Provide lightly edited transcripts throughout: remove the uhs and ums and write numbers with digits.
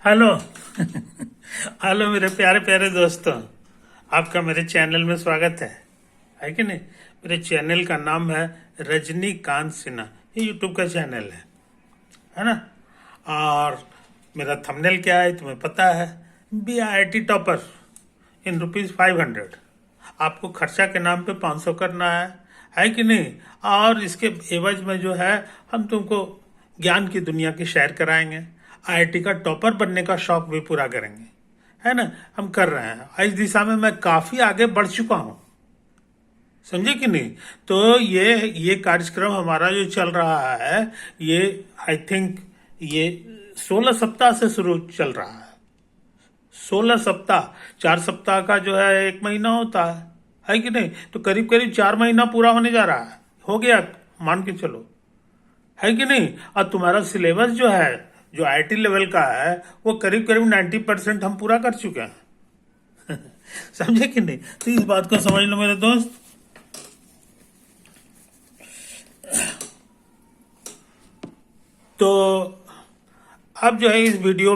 Hello. Hello मेरे प्यारे प्यारे दोस्तों, आपका मेरे चैनल में स्वागत है कि नहीं। मेरे चैनल का नाम है रजनीकांत सिन्हा। ये यूट्यूब का चैनल है ना। और मेरा थंबनेल क्या है तुम्हें पता है, BIT टॉपर इन ₹500। आपको खर्चा के नाम पे 500 करना है कि नहीं। और इसके एवज में जो है हम तुमको ज्ञान की दुनिया की सैर कराएंगे, IIT का टॉपर बनने का शौक भी पूरा करेंगे, है ना। हम कर रहे हैं, इस दिशा में मैं काफी आगे बढ़ चुका हूं, समझे कि नहीं। तो ये कार्यक्रम हमारा जो चल रहा है, ये आई थिंक ये 16 सप्ताह से शुरू चल रहा है। 16 सप्ताह, 4 सप्ताह का जो है 1 महीना होता है कि नहीं। तो करीब करीब 4 महीना पूरा होने जा रहा है, हो गया मान के चलो, है कि नहीं। और तुम्हारा सिलेबस जो है, जो IT लेवल का है, वो करीब करीब 90% हम पूरा कर चुके हैं। समझे कि नहीं। तो इस बात को समझ लो मेरे दोस्त। तो अब जो है इस वीडियो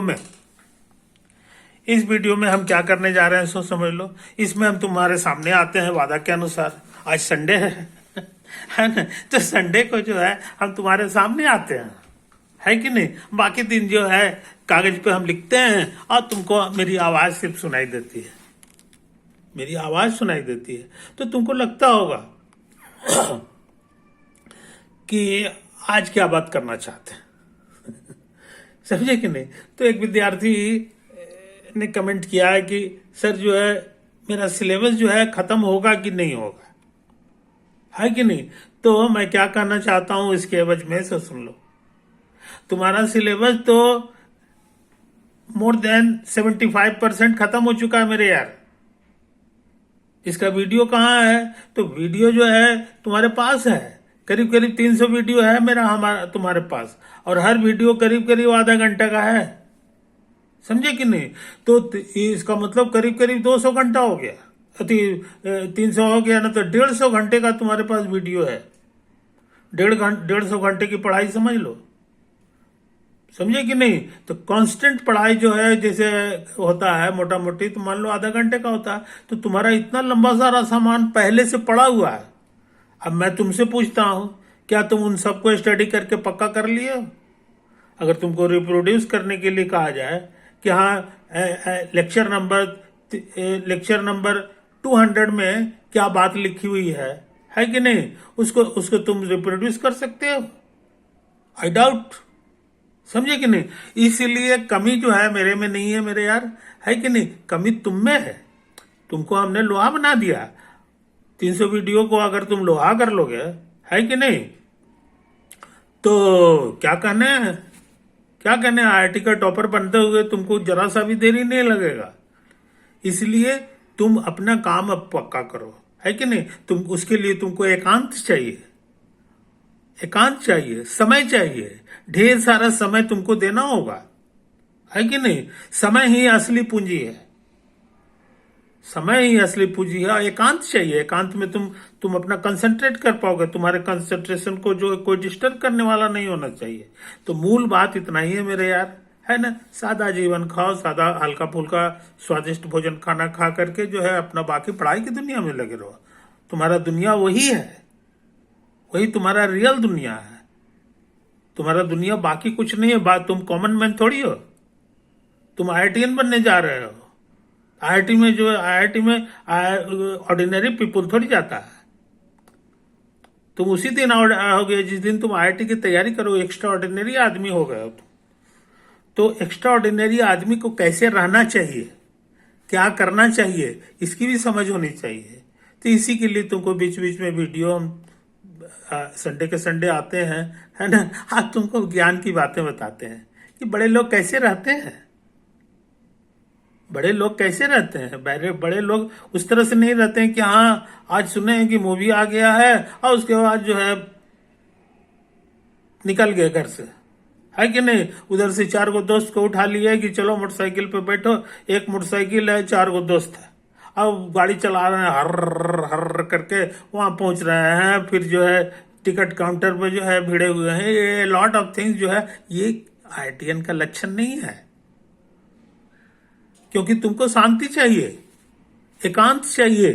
में हम क्या करने जा रहे हैं सो समझ लो। इसमें हम तुम्हारे सामने आते हैं वादा के अनुसार। आज संडे है ना। तो संडे को जो है हम तुम्हारे सामने आते हैं, है कि नहीं। बाकी दिन जो है कागज पे हम लिखते हैं और तुमको मेरी आवाज सिर्फ सुनाई देती है, मेरी आवाज सुनाई देती है। तो तुमको लगता होगा कि आज क्या बात करना चाहते हैं। समझे कि नहीं। तो एक विद्यार्थी ने कमेंट किया है कि सर जो है मेरा सिलेबस जो है खत्म होगा कि नहीं होगा, है कि नहीं। तो मैं क्या कहना चाहता हूं इसके एवज में से सुन लो। तुम्हारा सिलेबस तो मोर देन 75% खत्म हो चुका है मेरे यार। इसका वीडियो कहाँ है, तो वीडियो जो है तुम्हारे पास है। करीब करीब 300 वीडियो है मेरा हमारा तुम्हारे पास, और हर वीडियो करीब करीब आधा घंटे का है, समझे कि नहीं। तो इसका मतलब करीब करीब 200 घंटा हो गया। 300 हो गया ना, तो 150 घंटे का तुम्हारे पास वीडियो है। 150 घंटे की पढ़ाई समझ लो, समझे कि नहीं। तो कांस्टेंट पढ़ाई जो है जैसे होता है मोटा मोटी, तो मान लो आधा घंटे का होता है। तो तुम्हारा इतना लंबा सारा सामान पहले से पड़ा हुआ है। अब मैं तुमसे पूछता हूं, क्या तुम उन सबको स्टडी करके पक्का कर लिए हो। अगर तुमको रिप्रोड्यूस करने के लिए कहा जाए कि हाँ लेक्चर नंबर 200 में क्या बात लिखी हुई है कि नहीं, उसको उसको तुम रिप्रोड्यूस कर सकते हो। आई डाउट, समझे कि नहीं। इसीलिए कमी जो है मेरे में नहीं है मेरे यार, है कि नहीं। कमी तुम में है। तुमको हमने लोहा बना दिया। 300 वीडियो को अगर तुम लोहा कर लोगे, है कि नहीं, तो क्या कहने IIT का टॉपर बनते हुए तुमको जरा सा भी देरी नहीं लगेगा। इसलिए तुम अपना काम अब पक्का करो, है कि नहीं। तुम उसके लिए तुमको एकांत चाहिए, एकांत चाहिए, समय चाहिए, ढेर सारा समय तुमको देना होगा, है कि नहीं। समय ही असली पूंजी है, समय ही असली पूंजी है। एकांत चाहिए, एकांत में तुम अपना कंसंट्रेट कर पाओगे। तुम्हारे कंसंट्रेशन को जो कोई डिस्टर्ब करने वाला नहीं होना चाहिए। तो मूल बात इतना ही है मेरे यार, है ना। सादा जीवन खाओ, सादा हल्का फुल्का स्वादिष्ट भोजन खाना खा करके जो है अपना बाकी पढ़ाई की दुनिया में लगे रहो। तुम्हारा दुनिया वही है, वही तुम्हारा रियल दुनिया है। तुम्हारा दुनिया बाकी कुछ नहीं है। बात तुम कॉमन मैन थोड़ी हो, तुम IITian बनने जा रहे हो। IIT में ऑर्डिनरी पीपुल थोड़ी जाता है। तुम उसी दिन हो गए जिस दिन तुम IIT की तैयारी करो, एक्स्ट्रा ऑर्डिनरी आदमी हो गए हो तुम। तो एक्स्ट्रा ऑर्डिनरी आदमी को कैसे रहना चाहिए, क्या करना चाहिए, इसकी भी समझ होनी चाहिए। तो इसी के लिए तुमको बीच बीच में वीडियो हम संडे के संडे आते हैं, है ना। आज तुमको ज्ञान की बातें बताते हैं कि बड़े लोग कैसे रहते हैं। बड़े लोग कैसे रहते हैं, बड़े लोग उस तरह से नहीं रहते हैं कि हाँ आज सुने हैं कि मूवी आ गया है और उसके बाद जो है निकल गए घर से, है कि नहीं। उधर से 4 गो दोस्त को उठा लिए कि चलो मोटरसाइकिल पे बैठो, एक मोटरसाइकिल है, 4 गो दोस्त है, अब गाड़ी चला रहे हैं हर हर करके, वहां पहुंच रहे हैं। फिर जो है टिकट काउंटर पे जो है भिड़े हुए हैं। ये लॉट ऑफ थिंग्स जो है, ये IITian का लक्षण नहीं है, क्योंकि तुमको शांति चाहिए, एकांत चाहिए,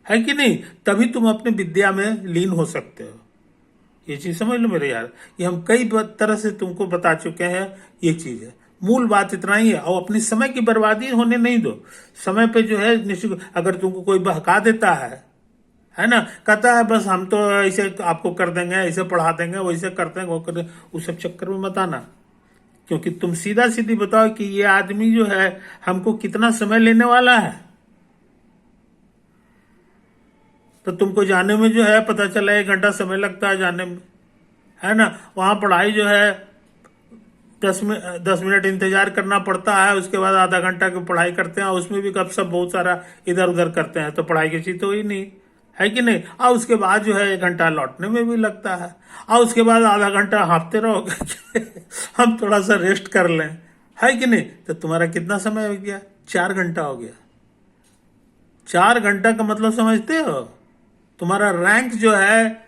है कि नहीं? तभी तुम अपने विद्या में लीन हो सकते हो। ये चीज समझ लो मेरे यार, ये हम कई तरह से तुमको बता चुके हैं। ये चीज है, मूल बात इतना ही है। और अपने समय की बर्बादी होने नहीं दो। समय पे जो है निश्चित, अगर तुमको कोई बहका देता है ना, कहता है बस हम तो ऐसे आपको कर देंगे, ऐसे पढ़ा देंगे, वैसे कर देंगे, वो कर देंगे, उस सब चक्कर में मत आना। क्योंकि तुम सीधा सीधी बताओ कि ये आदमी जो है हमको कितना समय लेने वाला है। तो तुमको जाने में जो है पता चला 1 घंटा समय लगता है जाने में, है ना। वहां पढ़ाई जो है 10 मिनट इंतजार करना पड़ता है, उसके बाद आधा घंटा की पढ़ाई करते हैं, उसमें भी गपशप बहुत सारा इधर उधर करते हैं, तो पढ़ाई की चीज तो ही नहीं, है कि नहीं। और उसके बाद जो है 1 घंटा लौटने में भी लगता है, और उसके बाद आधा घंटा हाँफते रहोगे हम थोड़ा सा रेस्ट कर लें, है कि नहीं। तो तुम्हारा कितना समय हो गया? 4 घंटा हो गया। 4 घंटा का मतलब समझते हो? तुम्हारा रैंक जो है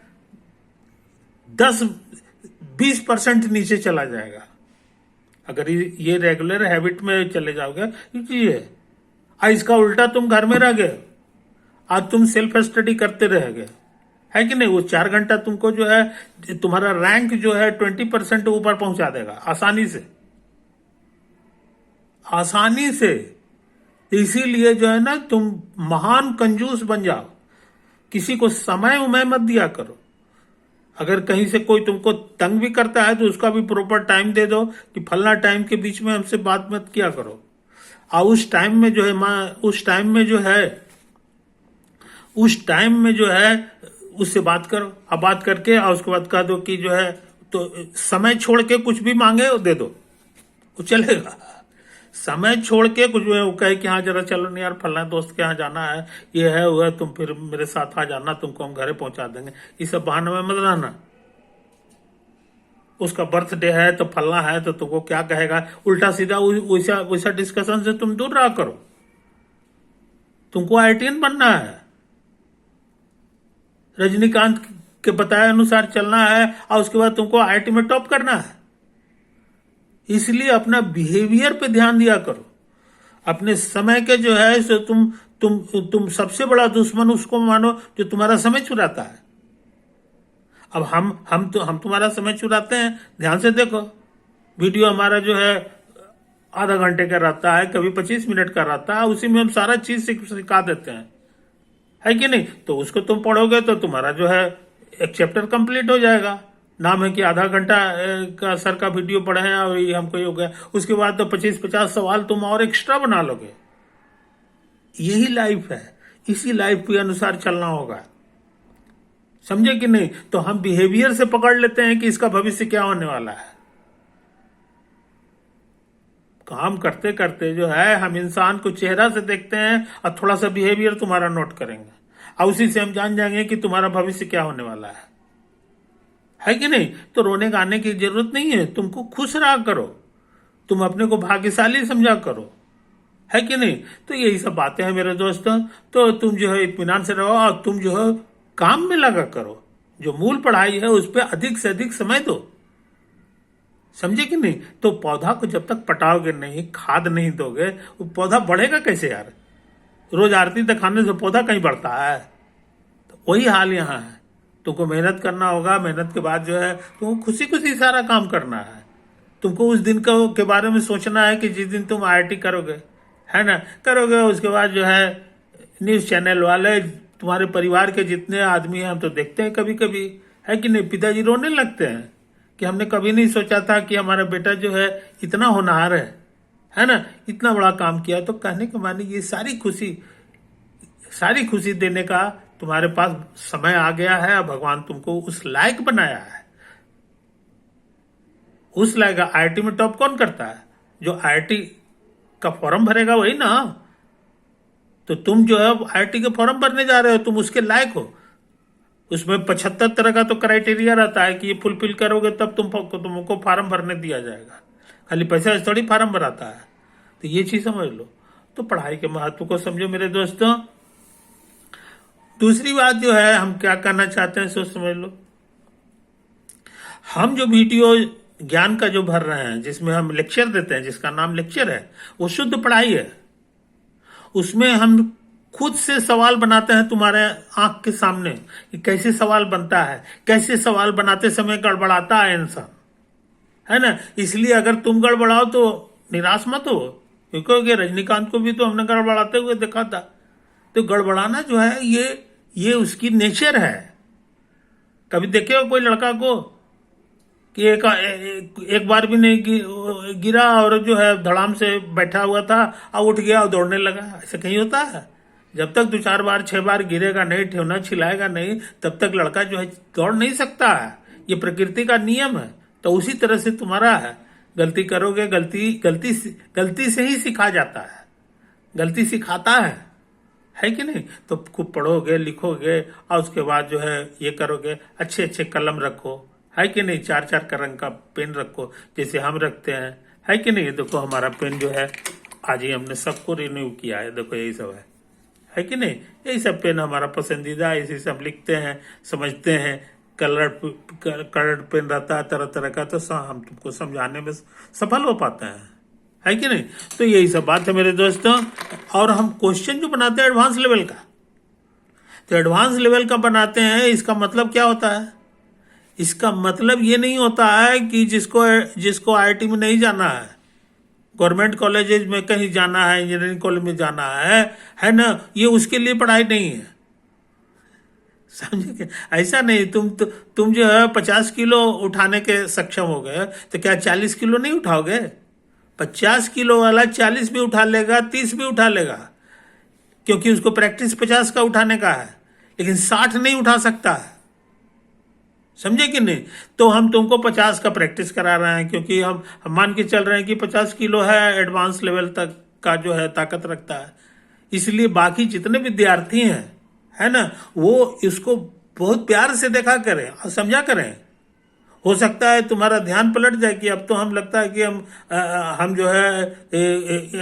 10-20% नीचे चला जाएगा अगर ये रेगुलर हैबिट में चले जाओगे। ये इसका उल्टा तुम घर में रह गए, आज तुम सेल्फ स्टडी करते रह गए, है कि नहीं। वो 4 घंटा तुमको जो है तुम्हारा रैंक जो है 20% ऊपर पहुंचा देगा आसानी से, आसानी से। इसीलिए जो है ना, तुम महान कंजूस बन जाओ, किसी को समय उमय मत दिया करो। अगर कहीं से कोई तुमको तंग भी करता है तो उसका भी प्रॉपर टाइम दे दो कि फलना टाइम के बीच में हमसे बात मत किया करो। और उस टाइम में जो है उस टाइम में जो है उससे बात करो। अब बात करके और उसके बाद कह दो कि जो है, तो समय छोड़ के कुछ भी मांगे वो दे दो, वो चलेगा। समय छोड़ के कुछ वो कहे कि हाँ जरा चलो नहीं यार, फलना दोस्त के यहाँ जाना है, ये है वो है, तुम फिर मेरे साथ आ जाना, तुमको हम घरे पहुंचा देंगे, ये सब बहाने में मत रहना। उसका बर्थडे है तो फलना है तो तुमको क्या कहेगा, उल्टा सीधा वैसा वैसा डिस्कशन से तुम दूर रहा करो। तुमको आईटीएन बनना है, रजनीकांत के बताए अनुसार चलना है, और उसके बाद तुमको आईआईटी में टॉप करना है। इसलिए अपना बिहेवियर पे ध्यान दिया करो। अपने समय के जो है सो तुम सबसे बड़ा दुश्मन उसको मानो जो तुम्हारा समय चुराता है। अब हम तुम्हारा समय चुराते हैं। ध्यान से देखो, वीडियो हमारा जो है आधा घंटे का रहता है, कभी 25 मिनट का रहता है, उसी में हम सारा चीज सिखा देते हैं, है कि नहीं। तो उसको तुम पढ़ोगे तो तुम्हारा जो है एक चैप्टर कंप्लीट हो जाएगा। नाम है कि आधा घंटा का सर का वीडियो पढ़े हैं और ये हमको ये हो गया। उसके बाद तो 25-50 सवाल तुम और एक्स्ट्रा बना लोगे। यही लाइफ है, इसी लाइफ के अनुसार चलना होगा, समझे कि नहीं। तो हम बिहेवियर से पकड़ लेते हैं कि इसका भविष्य क्या होने वाला है। काम करते करते जो है हम इंसान को चेहरा से देखते हैं और थोड़ा सा बिहेवियर तुम्हारा नोट करेंगे, और उसी से हम जान जाएंगे कि तुम्हारा भविष्य क्या होने वाला है कि नहीं। तो रोने गाने की जरूरत नहीं है, तुमको खुश रहा करो, तुम अपने को भाग्यशाली समझा करो, है कि नहीं। तो यही सब बातें हैं मेरे दोस्तों। तो तुम जो है इत्मीनान से रहो और तुम जो है काम में लगा करो। जो मूल पढ़ाई है उस पर अधिक से अधिक समय दो, समझे कि नहीं। तो पौधा को जब तक पटाओगे नहीं, खाद नहीं दोगे, वो पौधा बढ़ेगा कैसे यार। रोज आरती दिखाने से पौधा कहीं बढ़ता है। तो वही हाल यहाँ है, तुमको मेहनत करना होगा। मेहनत के बाद जो है तुमको खुशी खुशी सारा काम करना है। तुमको उस दिन के बारे में सोचना है कि जिस दिन तुम आईआईटी करोगे, है ना, करोगे, उसके बाद जो है न्यूज चैनल वाले, तुम्हारे परिवार के जितने आदमी हैं, हम तो देखते हैं कभी कभी, है कि नहीं, पिताजी रोने लगते हैं कि हमने कभी नहीं सोचा था कि हमारा बेटा जो है इतना होनहार है ना, इतना बड़ा काम किया। तो कहने के माने ये सारी खुशी देने का तुम्हारे पास समय आ गया है। भगवान तुमको उस लायक बनाया है, उस लायक। आईआईटी में टॉप कौन करता है? जो आईआईटी का फॉर्म भरेगा वही ना। तो तुम जो है आईआईटी के फॉर्म भरने जा रहे हो, तुम उसके लायक हो। उसमें 75 तरह का तो क्राइटेरिया रहता है कि ये फुलफिल करोगे तब तुमको फॉर्म भरने दिया जाएगा। खाली पैसा से थोड़ी फॉर्म भराता है। तो ये चीज समझ लो। तो पढ़ाई के महत्व को समझो मेरे दोस्तों। दूसरी बात जो है, हम क्या करना चाहते हैं सो समझ लो। हम जो वीडियो ज्ञान का जो भर रहे हैं, जिसमें हम लेक्चर देते हैं, जिसका नाम लेक्चर है, वो शुद्ध पढ़ाई है। उसमें हम खुद से सवाल बनाते हैं तुम्हारे आंख के सामने कि कैसे सवाल बनता है, कैसे सवाल बनाते समय गड़बड़ाता है इंसान, है ना। इसलिए अगर तुम गड़बड़ाओ तो निराश मत हो, क्योंकि रजनीकांत को भी तो हमने गड़बड़ाते हुए देखा था। तो गड़बड़ाना जो है ये उसकी नेचर है। कभी देखे हो कोई लड़का को कि एक बार भी नहीं गिरा और जो है धड़ाम से बैठा हुआ था और उठ गया और दौड़ने लगा? ऐसा कहीं होता है? जब तक 2-4 बार 6 बार गिरेगा नहीं, ठेवना छिलाएगा नहीं, तब तक लड़का जो है दौड़ नहीं सकता है। ये प्रकृति का नियम है। तो उसी तरह से तुम्हारा है, गलती करोगे, गलती से ही सीखा जाता है, गलती सिखाता है कि नहीं। तो खूब पढ़ोगे, लिखोगे और उसके बाद जो है ये करोगे, अच्छे अच्छे कलम रखो, है कि नहीं, 4-4 का रंग का पेन रखो जैसे हम रखते हैं, है कि नहीं। देखो हमारा पेन जो है आज ही हमने सबको रिन्यू किया है, देखो यही सब है कि नहीं। यही सब पेन हमारा पसंदीदा है, इसी से हम लिखते हैं, समझते हैं। कलर पेन रहता है तरह तरह का, तो हम तुमको समझाने में सफल हो पाते हैं, है कि नहीं। तो यही सब बात है मेरे दोस्तों। और हम क्वेश्चन जो बनाते हैं एडवांस लेवल का, तो एडवांस लेवल का बनाते हैं, इसका मतलब क्या होता है? इसका मतलब ये नहीं होता है कि जिसको आईआईटी में नहीं जाना है, गवर्नमेंट कॉलेजेस में कहीं जाना है, इंजीनियरिंग कॉलेज में जाना है ना, ये उसके लिए पढ़ाई नहीं है, समझे? ऐसा नहीं। तुम जो है 50 किलो उठाने के सक्षम हो गए, तो क्या 40 किलो नहीं उठाओगे? 50 किलो वाला 40 भी उठा लेगा, 30 भी उठा लेगा, क्योंकि उसको प्रैक्टिस 50 का उठाने का है, लेकिन 60 नहीं उठा सकता है, समझे कि नहीं। तो हम तुमको 50 का प्रैक्टिस करा रहे हैं, क्योंकि हम मान के चल रहे हैं कि 50 किलो है, एडवांस लेवल तक का जो है ताकत रखता है। इसलिए बाकी जितने विद्यार्थी हैं, है ना, वो इसको बहुत प्यार से देखा करें और समझा करें। हो सकता है तुम्हारा ध्यान पलट जाए कि अब तो हम लगता है कि हम जो है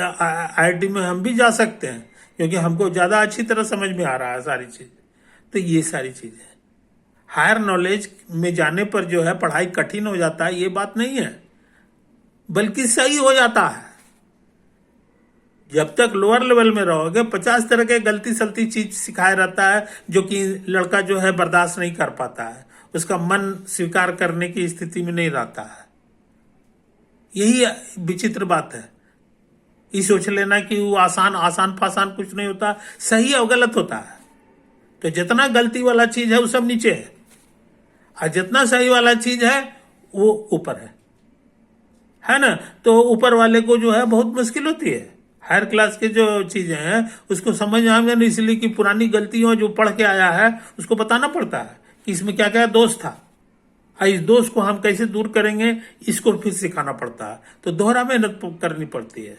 आईआईटी में हम भी जा सकते हैं, क्योंकि हमको ज्यादा अच्छी तरह समझ में आ रहा है सारी चीज। तो ये सारी चीजें हायर नॉलेज में जाने पर जो है पढ़ाई कठिन हो जाता है, ये बात नहीं है, बल्कि सही हो जाता है। जब तक लोअर लेवल में रहोगे 50 तरह के गलती सलती चीज सिखाया रहता है, जो कि लड़का जो है बर्दाश्त नहीं कर पाता है, उसका मन स्वीकार करने की स्थिति में नहीं रहता है। यही विचित्र बात है। ये सोच लेना कि वो आसान फासान कुछ नहीं होता, सही और गलत होता है। तो जितना गलती वाला चीज है वो सब नीचे है, और जितना सही वाला चीज है वो ऊपर है ना। तो ऊपर वाले को जो है बहुत मुश्किल होती है। हायर क्लास के जो चीजें हैं उसको समझ आएंगे नहीं, इसलिए कि पुरानी गलतियों जो पढ़ के आया है उसको बताना पड़ता है कि इसमें क्या क्या दोष था, और इस दोष को हम कैसे दूर करेंगे, इसको फिर सिखाना पड़ता है। तो दोहरा मेहनत करनी पड़ती है।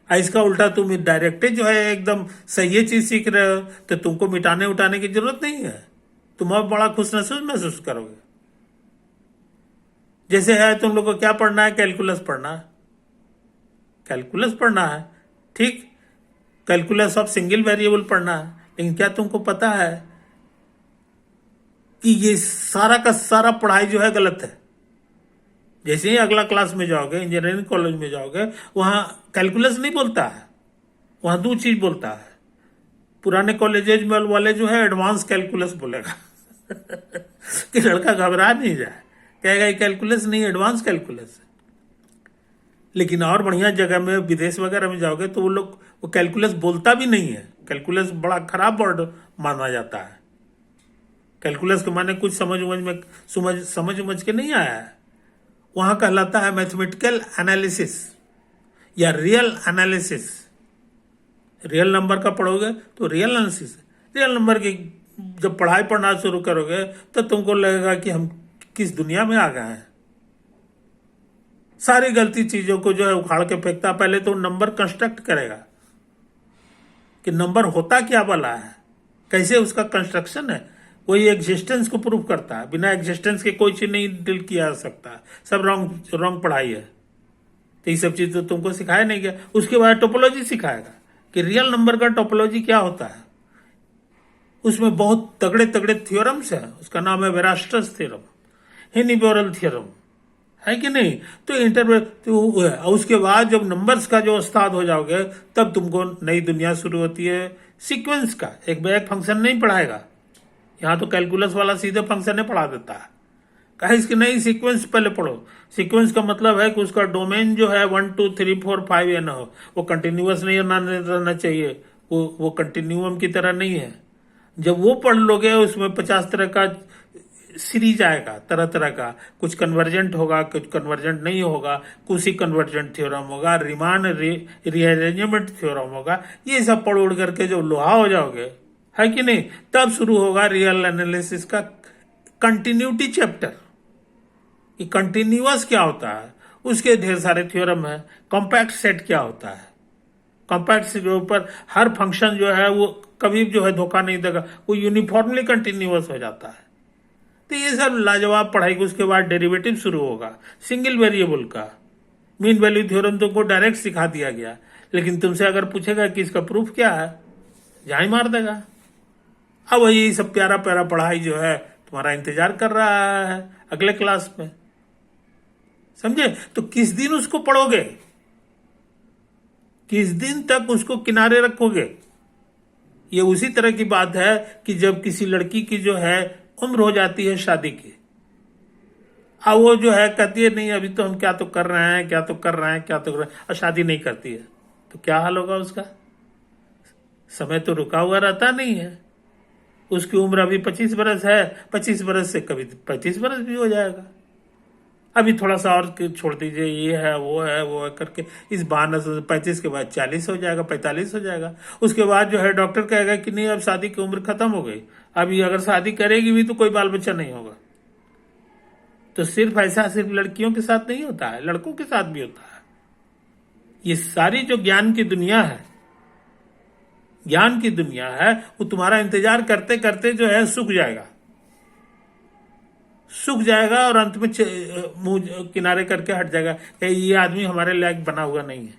इसका उल्टा तुम डायरेक्ट जो है एकदम सही चीज सीख रहे हो, तो तुमको मिटाने उठाने की जरूरत नहीं है, तुम अब बड़ा खुश महसूस करोगे। जैसे है तुम लोग को क्या पढ़ना है, कैलकुलस पढ़ना है, ठीक, कैलकुलस ऑफ सिंगल वेरिएबल पढ़ना है। लेकिन क्या तुमको पता है कि ये सारा का सारा पढ़ाई जो है गलत है। जैसे ही अगला क्लास में जाओगे, इंजीनियरिंग कॉलेज में जाओगे, वहां कैलकुलस नहीं बोलता है, वहां दो चीज बोलता है। पुराने कॉलेजेज में वाले जो है एडवांस कैलकुलस बोलेगा कि लड़का घबरा नहीं जाए, कहेगा कैलकुलस नहीं, एडवांस कैलकुलस। लेकिन और बढ़िया जगह में, विदेश वगैरह में जाओगे तो वो लोग वो कैलकुलस बोलता भी नहीं है। कैलकुलस बड़ा खराब वर्ड माना जाता है। कैलकुलस के माने कुछ समझ के नहीं आया है, वहां कहलाता है मैथमेटिकल एनालिसिस या रियल एनालिसिस। रियल नंबर का पढ़ोगे तो रियल एनालिसिस, रियल नंबर की जब पढ़ाई पढ़ना शुरू करोगे तो तुमको लगेगा कि हम किस दुनिया में आ गए हैं। सारी गलती चीजों को जो है उखाड़ के फेंकता। पहले तो नंबर कंस्ट्रक्ट करेगा कि नंबर होता क्या वाला है, कैसे उसका कंस्ट्रक्शन है, वही एग्जिस्टेंस को प्रूव करता है। बिना एग्जिस्टेंस के कोई चीज नहीं डील किया जा सकता। सब रॉन्ग पढ़ाई है। तो ये सब चीज तो तुमको सिखाया नहीं गया। उसके बाद टोपोलॉजी सिखाएगा कि रियल नंबर का टोपोलॉजी क्या होता है। उसमें बहुत तगड़े तगड़े थ्योरम्स है। उसका नाम है वेरास्टस थ्योरम, हेनिबोरल थ्योरम, है कि नहीं? तो इंटरवल तो उसके बाद जब नंबर्स का जो उस्ताद हो जाओगे तब तुमको नई दुनिया शुरू होती है सीक्वेंस का। एक बैक फंक्शन नहीं पढ़ाएगा, यहाँ तो कैलकुलस वाला सीधे फंक्शन पढ़ा देता है। कहा इसकी नहीं, सीक्वेंस पहले पढ़ो। सीक्वेंस का मतलब है कि उसका डोमेन जो है 1 2 3 4 5 ये ना हो, वो कंटिन्यूअस नहीं रहना चाहिए, वो कंटिन्यूअम की तरह नहीं है। जब वो पढ़ लोगे उसमें 50 तरह का सीरीज आएगा, तरह तरह का, कुछ कन्वर्जेंट होगा, कुछ कन्वर्जेंट नहीं होगा, कुछ ही कन्वर्जेंट थ्योरम होगा, रिमान रीअरेंजमेंट थ्योरम होगा। ये सब पढ़ उड़ करके जो लोहा हो जाओगे, है कि नहीं, तब शुरू होगा रियल एनालिसिस का कंटिन्यूटी चैप्टर। कि कंटिन्यूअस क्या होता है, उसके ढेर सारे थ्योरम है। कॉम्पैक्ट सेट क्या होता है, कॉम्पैक्ट सेट के ऊपर हर फंक्शन जो है वो कभी जो है धोखा नहीं देगा, वो यूनिफॉर्मली कंटिन्यूअस हो जाता है। तो ये सब लाजवाब पढ़ाई के उसके बाद डेरिवेटिव शुरू होगा सिंगल वेरिएबल का। मीन वैल्यू थ्योरम तुमको डायरेक्ट सिखा दिया गया, लेकिन तुमसे अगर पूछेगा कि इसका प्रूफ क्या है, जहां ही मार देगा। अब वही सब प्यारा प्यारा पढ़ाई जो है तुम्हारा इंतजार कर रहा है अगले क्लास में, समझे? तो किस दिन उसको पढ़ोगे, किस दिन तक उसको किनारे रखोगे? ये उसी तरह की बात है कि जब किसी लड़की की जो है उम्र हो जाती है शादी की, अब वो जो है कहती है नहीं अभी तो हम क्या तो कर रहे हैं, क्या तो कर रहे हैं, क्या तो कर रहे हैं, और शादी नहीं करती है, तो क्या हाल होगा उसका? समय तो रुका हुआ रहता नहीं है। उसकी उम्र अभी 25 बरस है, 25 बरस से कभी 35 बरस भी हो जाएगा। अभी थोड़ा सा और छोड़ दीजिए, ये है वो है वो है करके इस बहाने से 35 के बाद 40 हो जाएगा, 45 हो जाएगा। उसके बाद जो है डॉक्टर कहेगा कि नहीं अब शादी की उम्र खत्म हो गई, अभी अगर शादी करेगी भी तो कोई बाल बच्चा नहीं होगा। तो सिर्फ ऐसा सिर्फ लड़कियों के साथ नहीं होता है, लड़कों के साथ भी होता है। ये सारी जो ज्ञान की दुनिया है, ज्ञान की दुनिया है, वो तुम्हारा इंतजार करते करते जो है सूख जाएगा, सूख जाएगा और अंत में मुंह किनारे करके हट जाएगा कि ये आदमी हमारे लायक बना हुआ नहीं है।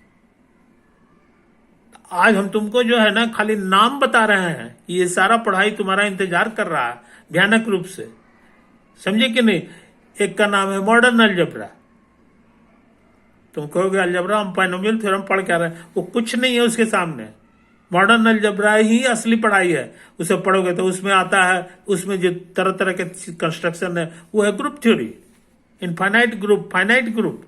आज हम तुमको जो है ना खाली नाम बता रहे हैं, ये सारा पढ़ाई तुम्हारा इंतजार कर रहा है भयानक रूप से, समझे कि नहीं? एक का नाम है मॉडर्न अलजेब्रा। तुम कहोगे अलजेब्रा हम बाइनोमियल थ्योरम पढ़ के आ रहे हैं, वो कुछ नहीं है उसके सामने। मॉडर्न अलजेब्रा ही असली पढ़ाई है। उसे पढ़ोगे तो उसमें आता है, उसमें जो तरह तरह के कंस्ट्रक्शन है वो है group theory, infinite group, finite group.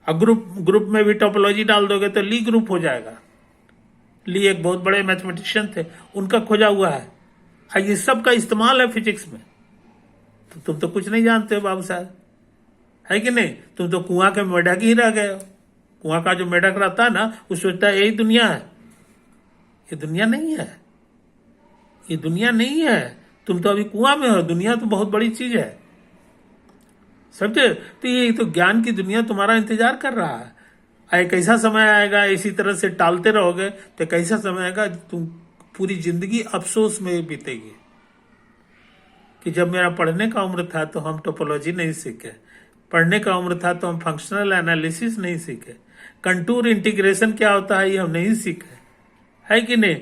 और ग्रुप में भी टोपोलॉजी डाल दोगे तो ली ग्रुप हो जाएगा। ली एक बहुत बड़े मैथमेटिशियन थे, उनका खोजा हुआ है। ये सब का इस्तेमाल है फिजिक्स में। तो तुम तो कुछ नहीं जानते हो बाबू साहब, है कि नहीं? तुम तो कुआं के मेढक ही रह गए हो। कुआं का जो मेढक रहता है ना, वो सोचता है यही दुनिया है। ये दुनिया नहीं है, ये दुनिया नहीं है। तुम तो अभी कुआं में हो, दुनिया तो बहुत बड़ी चीज है, समझे? तो ये तो ज्ञान की दुनिया तुम्हारा इंतजार कर रहा है। एक ऐसा समय आएगा, इसी तरह से टालते रहोगे तो एक ऐसा समय आएगा तुम पूरी जिंदगी अफसोस में बीतेगी कि जब मेरा पढ़ने का उम्र था तो हम टोपोलॉजी नहीं सीखे, पढ़ने का उम्र था तो हम फंक्शनल एनालिसिस नहीं सीखे, कंटूर इंटीग्रेशन क्या होता है ये हम नहीं सीखे, है कि नहीं?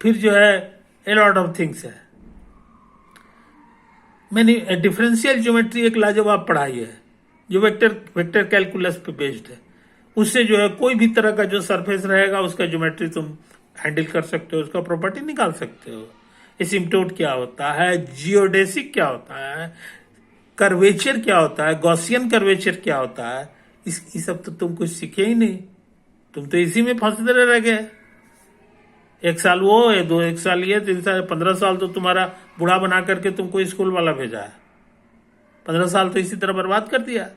फिर जो है ए लॉट ऑफ थिंग्स है। मैंने डिफरेंशियल ज्योमेट्री एक लाजवाब पढ़ाई है जो वेक्टर कैलकुलस पे बेस्ड है। उससे जो है कोई भी तरह का जो सरफेस रहेगा उसका ज्योमेट्री तुम हैंडल कर सकते हो, उसका प्रॉपर्टी निकाल सकते हो। एसिम्पटोट क्या होता है, जियोडेसिक क्या होता है, कर्वेचर क्या होता है, गॉसियन कर्वेचर क्या होता है, ये सब तो तुम कुछ सीखे ही नहीं। तुम तो इसी में फंसते रह गए। एक साल वो है, एक साल ये, 3 साल, 15 साल तो तुम्हारा बूढ़ा बना करके तुमको स्कूल वाला भेजा है। 15 साल तो इसी तरह बर्बाद कर दिया।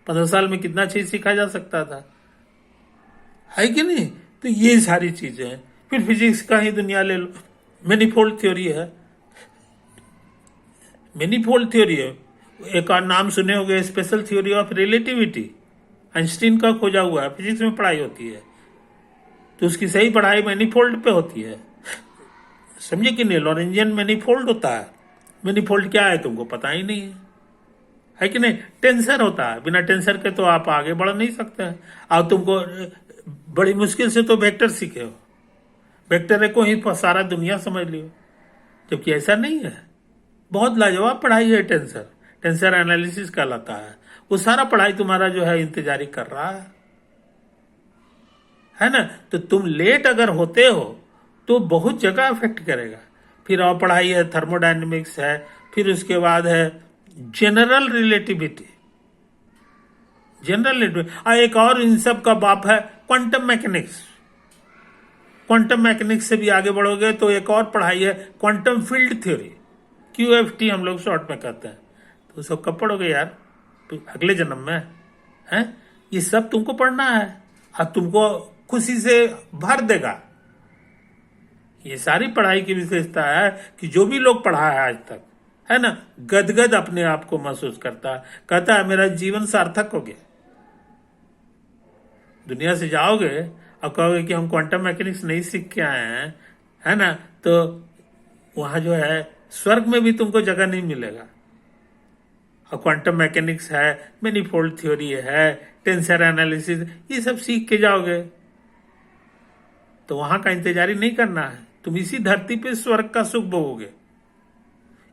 15 साल में कितना चीज सीखा जा सकता था, है कि नहीं? तो ये सारी चीजें हैं। फिर फिजिक्स का ही दुनिया ले लो, मैनीफोल्ड थ्योरी है, मैनीफोल्ड थ्योरी है। एक और नाम सुने होंगे special theory of relativity, Einstein का खोजा हुआ है, फिजिक्स में पढ़ाई होती है। तो उसकी सही पढ़ाई मैनीफोल्ड पे होती है, समझे कि नहीं? लॉरेंजियन मैनीफोल्ड होता है। मैनीफोल्ड क्या है तुमको पता ही नहीं है कि नहीं? टेंसर होता है, बिना टेंसर के तो आप आगे बढ़ नहीं सकते हैं। अब तुमको बड़ी मुश्किल से तो वेक्टर सीखे हो, वेक्टर को ही सारा दुनिया समझ लियो, जबकि ऐसा नहीं है। बहुत लाजवाब पढ़ाई है टेंसर। टेंसर एनालिसिस कहलाता है। वो सारा पढ़ाई तुम्हारा जो है इंतजारी कर रहा है ना। तो तुम लेट अगर होते हो तो बहुत जगह अफेक्ट करेगा। फिर और पढ़ाई है, थर्मोडायनेमिक्स है, फिर उसके बाद है जनरल रिलेटिविटी। एक और इन सब का बाप है क्वांटम मैकेनिक्स। क्वांटम मैकेनिक्स से भी आगे बढ़ोगे तो एक और पढ़ाई है क्वांटम फील्ड थ्योरी, QFT हम लोग शॉर्ट में कहते हैं। तो सब कब पढ़ोगे यार? तो अगले जन्म में है। ये सब तुमको पढ़ना है और तुमको खुशी से भर देगा। ये सारी पढ़ाई की विशेषता है कि जो भी लोग पढ़ा है आज तक, है ना, गदगद अपने आप को महसूस करता है, कहता है मेरा जीवन सार्थक हो गया। दुनिया से जाओगे और कहोगे कि हम क्वांटम मैकेनिक्स नहीं सीख के आए हैं, है ना, तो वहां जो है स्वर्ग में भी तुमको जगह नहीं मिलेगा। और क्वांटम मैकेनिक्स है, मैनीफोल्ड थ्योरी है, टेंसर एनालिसिस, ये सब सीख के जाओगे तो वहां का इंतजारी नहीं करना है। तुम इसी धरती पे स्वर्ग का सुख भोगोगे,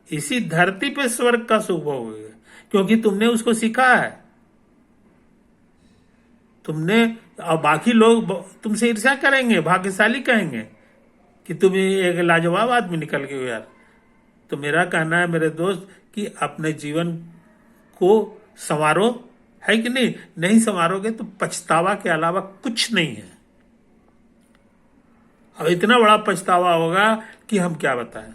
इसी धरती पे स्वर्ग का सुख भोगोगे, क्योंकि तुमने उसको सीखा है। तुमने, और बाकी लोग तुमसे ईर्ष्या करेंगे, भाग्यशाली कहेंगे कि तुम एक लाजवाब आदमी निकल गए हो यार। तो मेरा कहना है मेरे दोस्त कि अपने जीवन को संवारो, है कि नहीं? नहीं संवारोगे तो पछतावा के अलावा कुछ नहीं है। अब इतना बड़ा पछतावा होगा कि हम क्या बताएं,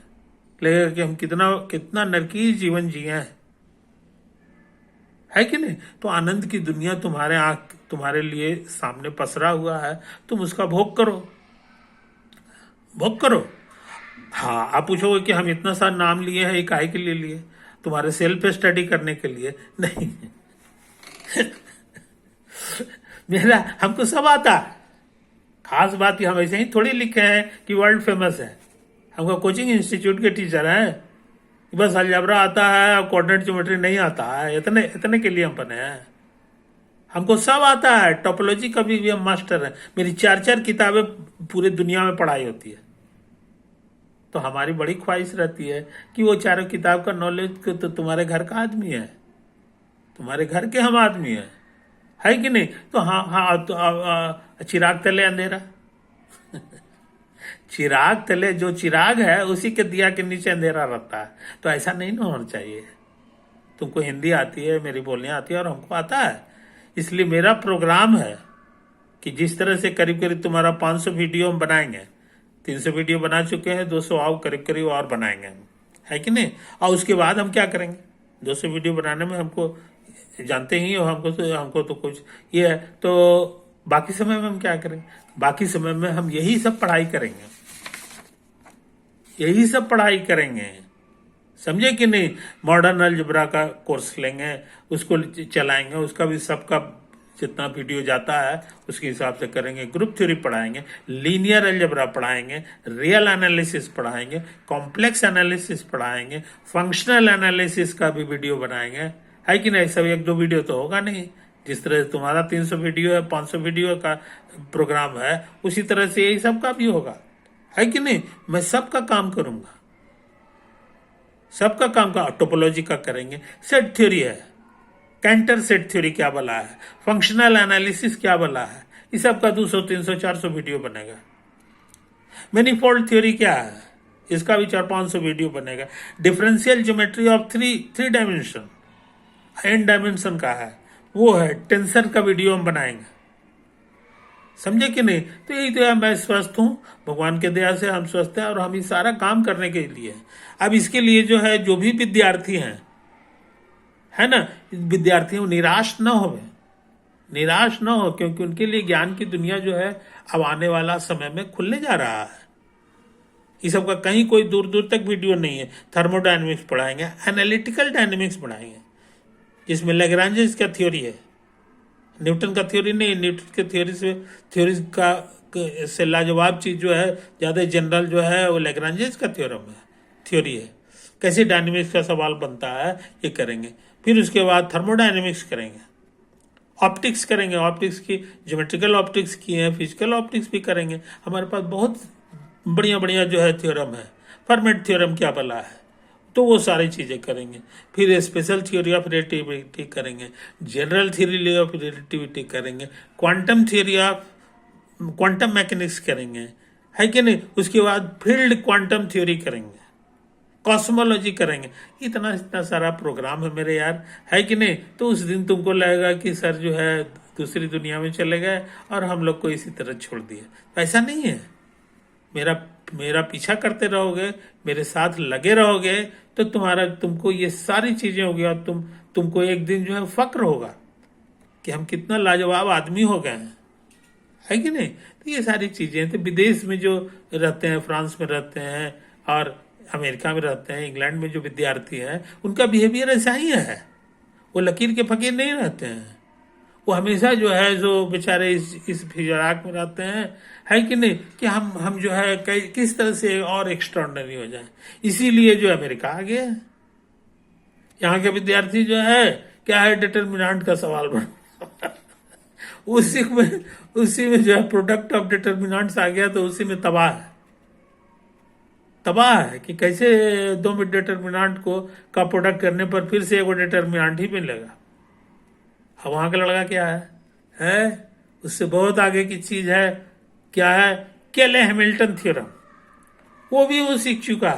लगेगा कि हम कितना कितना नरकीय जीवन जिए हैं, है कि नहीं? तो आनंद की दुनिया तुम्हारे लिए सामने पसरा हुआ है, तुम उसका भोग करो, भोग करो। हाँ, आप पूछोगे कि हम इतना सा नाम लिए हैं, काहे के लिए लिए? तुम्हारे सेल्फ स्टडी करने के लिए नहीं। मेरा हमको सब आता है। खास बात कि हम ऐसे ही थोड़ी लिखे हैं कि वर्ल्ड फेमस है। हमको कोचिंग इंस्टीट्यूट के टीचर हैं, बस अलजबरा आता है और कोऑर्डिनेट ज्योमेट्री नहीं आता है, इतने इतने के लिए हम बने हैं। हमको सब आता है। टोपोलॉजी का भी हम मास्टर है। मेरी 4 किताबें पूरे दुनिया में पढ़ाई होती है। तो हमारी बड़ी ख्वाहिश रहती है कि वो 4 किताब का नॉलेज तो तुम्हारे घर का आदमी है, तुम्हारे घर के हम आदमी है कि नहीं? तो हाँ तो चिराग तले अंधेरा। चिराग तले जो चिराग है उसी के दिया के नीचे अंधेरा रहता है। तो ऐसा नहीं ना होना चाहिए। तुमको हिंदी आती है, मेरी बोलने आती है और हमको आता है। इसलिए मेरा प्रोग्राम है कि जिस तरह से करीब करीब तुम्हारा 500 वीडियो हम बनाएंगे, 300 वीडियो बना चुके हैं, 200 आओ करीब करीब और बनाएंगे हम, है कि नहीं? और उसके बाद हम क्या करेंगे? 200 वीडियो बनाने में हमको जानते ही हो, हमको तो कुछ ये है। तो बाकी समय में हम क्या करेंगे? बाकी समय में हम यही सब पढ़ाई करेंगे, यही सब पढ़ाई करेंगे, समझे कि नहीं? मॉडर्न अलजेब्रा का कोर्स लेंगे, उसको चलाएंगे, उसका भी सबका जितना वीडियो जाता है उसके हिसाब से करेंगे। ग्रुप थ्योरी पढ़ाएंगे, लीनियर अलजेब्रा पढ़ाएंगे, रियल एनालिसिस पढ़ाएंगे, कॉम्प्लेक्स एनालिसिस पढ़ाएंगे, फंक्शनल एनालिसिस का भी वीडियो बनाएंगे, है कि नहीं? सब 1-2 वीडियो तो होगा नहीं। जिस तरह से तुम्हारा 300 वीडियो है, 500 वीडियो का प्रोग्राम है, उसी तरह से यही सबका भी होगा, है कि नहीं? मैं सबका काम करूंगा, सबका काम का। टोपोलॉजी का करेंगे, सेट थ्योरी है, कैंटर सेट थ्योरी क्या बोला है, फंक्शनल एनालिसिस क्या बोला है, इस सब का 200, 300, 400 वीडियो बनेगा। मैनीफोल्ड थ्योरी क्या है, इसका भी 400-500 वीडियो बनेगा। Differential geometry of three dimension, n dimension का है, वो है, टेंसर का वीडियो हम बनाएंगे, समझे कि नहीं? तो यही तो है, मैं स्वस्थ हूं, भगवान के दया से हम स्वस्थ हैं और हम ये सारा काम करने के लिए। अब इसके लिए जो है, जो भी विद्यार्थी हैं, है ना, विद्यार्थी निराश न हो, निराश न हो, क्योंकि उनके लिए ज्ञान की दुनिया जो है अब आने वाला समय में खुलने जा रहा है। इस सब का कहीं कोई दूर दूर तक वीडियो नहीं है। थर्मोडायनेमिक्स पढ़ाएंगे, एनालिटिकल डायनेमिक्स पढ़ाएंगे, जिसमें लैग्रांजेस का थ्योरी है, न्यूटन का थ्योरी नहीं। न्यूटन के थ्योरी से लाजवाब चीज जो है, ज्यादा जनरल जो है, वो लैग्रांजेस का थ्योरी है। कैसे डायनेमिक्स का सवाल बनता है, ये करेंगे। फिर उसके बाद थर्मोडायनेमिक्स करेंगे, ऑप्टिक्स करेंगे, ऑप्टिक्स की ज्योमेट्रिकल ऑप्टिक्स की है, फिजिकल ऑप्टिक्स भी करेंगे। हमारे पास बहुत बढ़िया बढ़िया जो है थ्योरम है। फर्मेट थ्योरम क्या बोला है, तो वो सारी चीजें करेंगे। फिर स्पेशल थ्योरी ऑफ रिलेटिविटी करेंगे, जनरल थ्योरी ऑफ रिलेटिविटी करेंगे, quantum theory of quantum mechanics करेंगे, है कि नहीं। उसके बाद फील्ड क्वांटम थ्योरी करेंगे, कॉस्मोलॉजी करेंगे। इतना इतना सारा प्रोग्राम है मेरे यार, है कि नहीं। तो उस दिन तुमको लगेगा कि सर जो है दूसरी दुनिया में चले गए और हम लोग को इसी तरह छोड़ दिए। ऐसा नहीं है। मेरा मेरा पीछा करते रहोगे, मेरे साथ लगे रहोगे, तो तुमको ये सारी चीजें होगी और तुमको एक दिन जो है फक्र होगा कि हम कितना लाजवाब आदमी हो गए हैं, है कि नहीं। तो ये सारी चीजें तो विदेश में जो रहते हैं, फ्रांस में रहते हैं और अमेरिका में रहते हैं, इंग्लैंड में जो विद्यार्थी हैं, उनका बिहेवियर ऐसा ही है। वो लकीर के फकीर नहीं रहते हैं। वो हमेशा जो है जो बेचारे इस फिराक में रहते हैं, है कि नहीं, कि हम जो है किस तरह से और एक्स्ट्राऑर्डिनरी हो जाए। इसीलिए जो अमेरिका आ गया, यहाँ के विद्यार्थी जो है क्या है, डिटर्मिनेंट का सवाल बना उसी में जो है प्रोडक्ट ऑफ डिटर्मिनेंट्स आ गया, तो उसी में तबाह है कि कैसे 2 डिटर्मिनेंट को का प्रोडक्ट करने पर फिर से एगो डिटर्मिनेंट ही मिलेगा। अब वहां का लड़का क्या है उससे बहुत आगे की चीज है। क्या है, केले हैमिल्टन थ्योरम, वो भी वो सीख चुका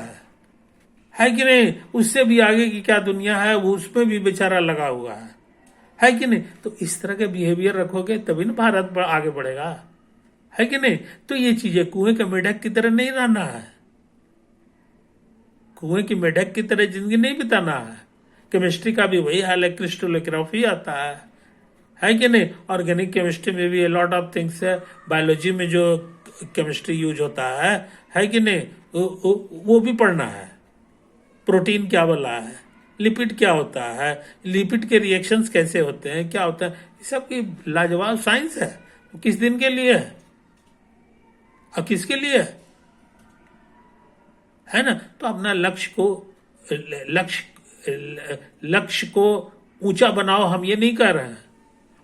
है कि नहीं। उससे भी आगे की क्या दुनिया है, वो उसमें भी बेचारा लगा हुआ है कि नहीं। तो इस तरह के बिहेवियर रखोगे तभी ना भारत आगे बढ़ेगा, है कि नहीं। तो ये चीजें कुएं के मेढक की तरह नहीं रहना है, कुएं की मेढक की तरह जिंदगी नहीं बिताना है। केमिस्ट्री का भी वही हाल है, क्रिस्टलोग्राफी आता है कि नहीं। ऑर्गेनिक केमिस्ट्री में भी लॉट ऑफ थिंग्स है। बायोलॉजी में जो केमिस्ट्री यूज होता है कि नहीं, वो भी पढ़ना है। प्रोटीन क्या बोला है, लिपिड क्या होता है, लिपिड के रिएक्शंस कैसे होते हैं, क्या होता है, ये सब की लाजवाब साइंस है। किस दिन के लिए है और किसके लिए है ना। तो अपना लक्ष्य को ऊंचा बनाओ, हम ये नहीं कर रहे हैं,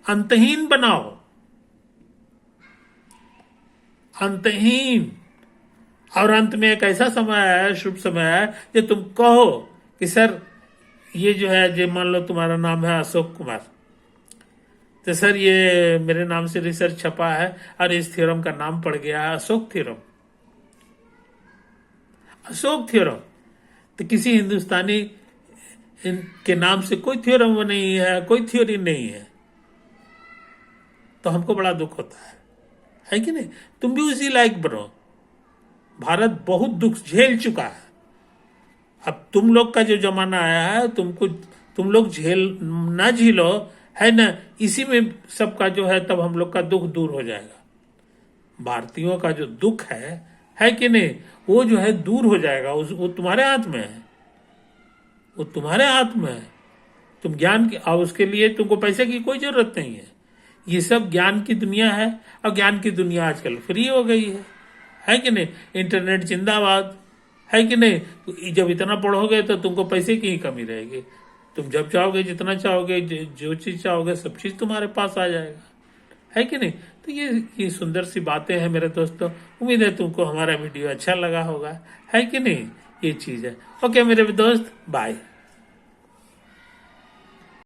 अंतहीन बनाओ, अंतहीन। और अंत में एक ऐसा समय है, शुभ समय है, जो तुम कहो कि सर ये जो है, जो मान लो तुम्हारा नाम है अशोक कुमार, तो सर ये मेरे नाम से रिसर्च छपा है और इस थ्योरम का नाम पड़ गया है अशोक थ्योरम। अशोक थ्योरम तो किसी हिंदुस्तानी के नाम से कोई थ्योरम नहीं है, कोई थ्योरी नहीं है। तो हमको बड़ा दुख होता है कि नहीं। तुम भी उसी लायक बनो। भारत बहुत दुख झेल चुका है। अब तुम लोग का जो जमाना आया है, तुम लोग ना झेलो, है ना। इसी में सबका जो है, तब हम लोग का दुख दूर हो जाएगा। भारतीयों का जो दुख है कि नहीं, वो जो है दूर हो जाएगा। वो तुम्हारे हाथ में है, वो तुम्हारे हाथ में है। तुम ज्ञान की, और उसके लिए तुमको पैसे की कोई जरूरत नहीं है। ये सब ज्ञान की दुनिया है, और ज्ञान की दुनिया आजकल फ्री हो गई है कि नहीं। इंटरनेट जिंदाबाद, है कि नहीं। तो जब इतना पढ़ोगे तो तुमको पैसे की ही कमी रहेगी। तुम जब चाहोगे, जितना चाहोगे, जो चीज चाहोगे, सब चीज तुम्हारे पास आ जाएगा, है कि नहीं। तो ये सुंदर सी बातें हैं मेरे दोस्तों। उम्मीद है तुमको हमारा वीडियो अच्छा लगा होगा, है कि नहीं। ये चीज है। ओके मेरे दोस्त, बाय।